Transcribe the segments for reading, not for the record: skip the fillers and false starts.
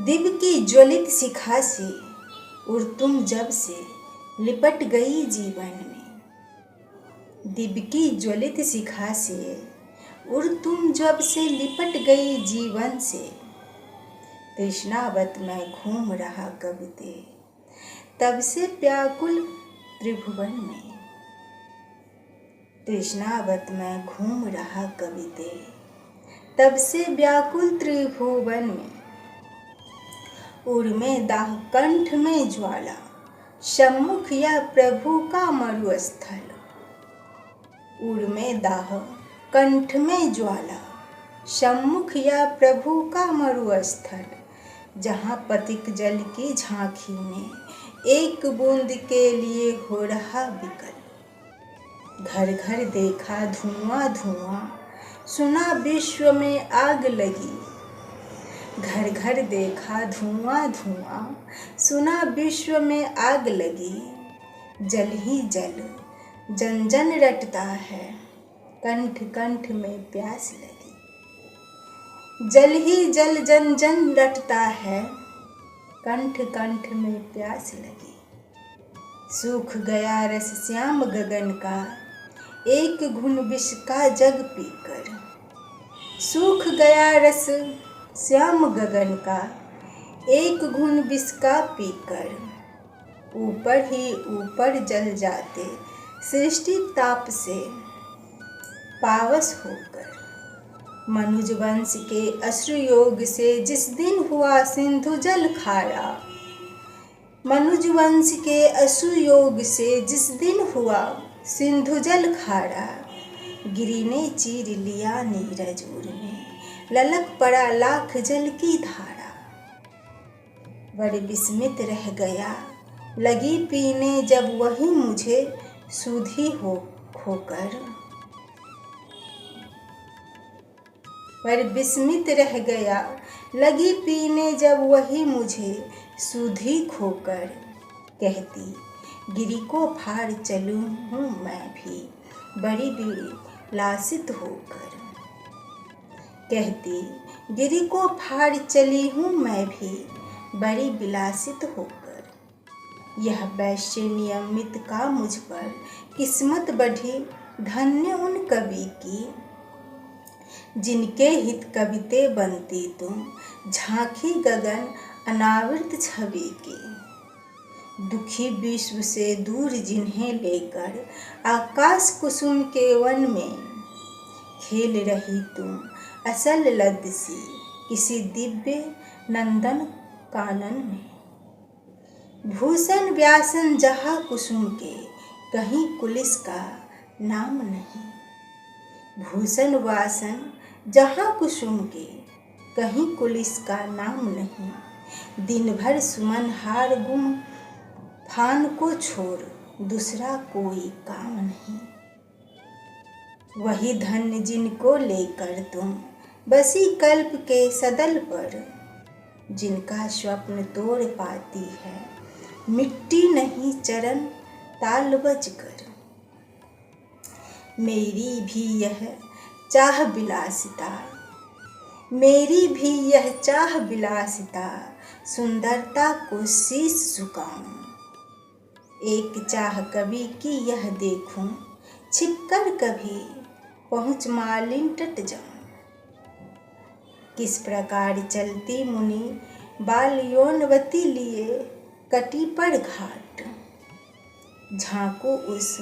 दिव्य की ज्वलित शिखा से उड़ तुम जब से लिपट गई जीवन में। दिव्य की ज्वलित शिखा से उड़ तुम जब से लिपट गई जीवन से। तृष्णावत मैं घूम रहा कविते तब से व्याकुल त्रिभुवन में। तृष्णावत मैं घूम रहा कविते तब से व्याकुल त्रिभुवन में। उर में दाह कंठ में ज्वाला सम्मुख या प्रभु का मरुस्थल। उर में दाह कंठ में ज्वाला सम्मुख या प्रभु का मरुस्थल। जहाँ पथिक जल की झांकी में एक बूंद के लिए हो रहा विकल। घर घर देखा धुआं धुआं सुना विश्व में आग लगी। घर घर देखा धुआं धुआं सुना विश्व में आग लगी। जल ही जल जन जन रटता है कंठ कंठ में प्यास लगी। जल ही जल जन जन रटता है कंठ कंठ में प्यास लगी। सूख गया रस श्याम गगन का एक घूंट विष का जग पीकर। सूख गया रस श्याम गगन का एक घूंट विष का पीकर। ऊपर ही ऊपर जल जाते सृष्टि ताप से पावस होकर। मनुज वंश के अश्रु योग से जिस दिन हुआ सिंधु जल खारा। मनुज वंश के अश्रु योग से जिस दिन हुआ सिंधु जल खारा। गिरी ने चीर लिया नीरज उर में ललक पड़ा लाख जल की धारा। बड़े विस्मित रह गया लगी पीने जब वही मुझे सुधी हो खोकर। पर विस्मित रह गया लगी पीने जब वही मुझे सुधी खोकर। कहती गिरी को फाड़ चलूं हूँ मैं भी बड़ी विलासित होकर। कहती गिरी को फाड़ चली हूँ मैं भी बड़ी विलासित होकर। यह वैश्य नियमित का मुझ पर किस्मत बढ़ी धन्य उन कवि की। जिनके हित कविते बनती तुम झांकी गगन अनावृत छवि की। दुखी विश्व से दूर जिन्हें लेकर आकाश कुसुम के वन में। खेल रही तुम असल लद सी किसी दिव्य नंदन कानन में। भूषण व्यासन जहाँ कुसुम के कहीं कुलिस का नाम नहीं। भूषण वासन जहाँ कुसुम के कहीं कुलिस का नाम नहीं। दिन भर सुमन हार गुम फान को छोड़ दूसरा कोई काम नहीं। वही धन्य जिनको लेकर तुम बसी कल्प के सदल पर। जिनका स्वप्न तोड़ पाती है मिट्टी नहीं चरण ताल बजकर। मेरी भी यह चाह विलासिता मेरी भी यह चाह विलासिता सुंदरता को शीश झुकाऊं। एक चाह कवि की यह देखूं छिपकर कभी पहुँच मालिन टट जाऊं। किस प्रकार चलती मुनि बाल यौनवती लिए कटी पर घाट। झांको उस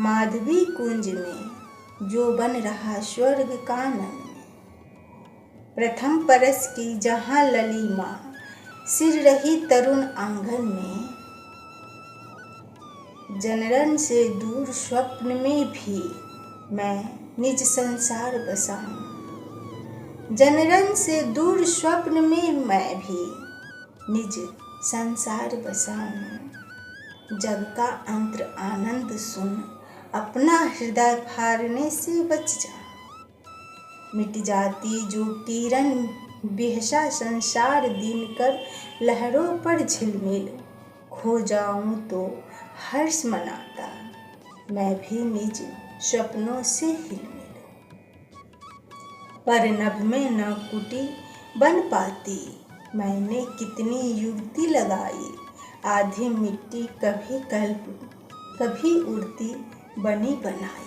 माधवी कुंज में जो बन रहा स्वर्ग कानन में। प्रथम परस की जहाँ ललिमा सिर रही तरुण आंगन में। जनरन से दूर स्वप्न में भी मैं निज संसार बसाऊं। जनरन से दूर स्वप्न में मैं भी निज संसार बसाऊं। जग का अंतर आनंद सुन अपना हृदय फाड़ने से बच जा। मिट जाती जो किरण बेहसा संसार दिन कर लहरों पर झिलमिल। खो जाऊं तो हर्ष मनाता मैं भी निज स्वप्नों से हिलमिल। पर नभ में न कुटी बन पाती मैंने कितनी युक्ति लगाई, आधी मिट्टी कभी कल्प कभी उड़ती बनी बनाई।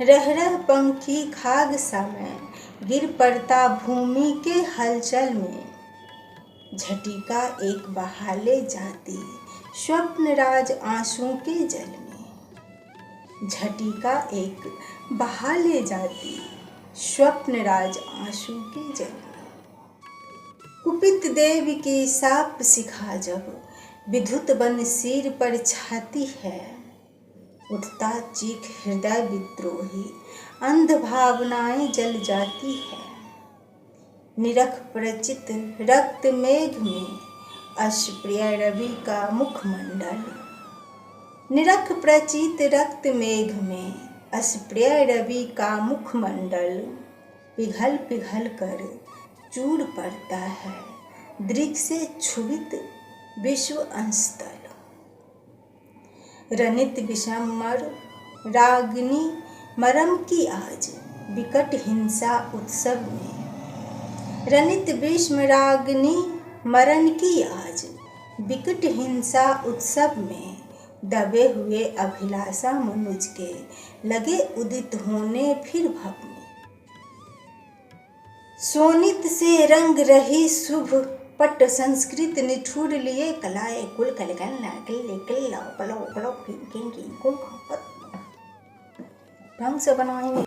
रह रह पंखी खाग सा मैं गिर पड़ता भूमि के हलचल में, झटिका एक बहाले जाती स्वप्न राज आंसू के जल में। झटिका एक बहाले जाती स्वप्न राज आंसू के जल में। कुपित देव की साप सिखा जब विधुत बन सिर पर छाती है, उठता चीख हृदय विद्रोही अंध भावनाएं जल जाती है। निरख प्रचित रक्त मेघ में अश्प्रिय रवि का मुखमंडल, निरख प्रचित रक्त मेघ में अश्प्रिय रवि का मुखमंडल, पिघल पिघल कर चूर पड़ता है दृग से क्षुभित विश्व अंशतल। रनित विषमर रागिनी मरम की आज विकट हिंसा उत्सव में, रनित विषम रागिनी मरण की आज विकट हिंसा उत्सव में। दबे हुए अभिलाषा मनुज के लगे उदित होने फिर भव में। सोनित से रंग रही शुभ पट संस्कृत निठुर लिए कलाए कुल कलकल ढंग से बनाएंगे।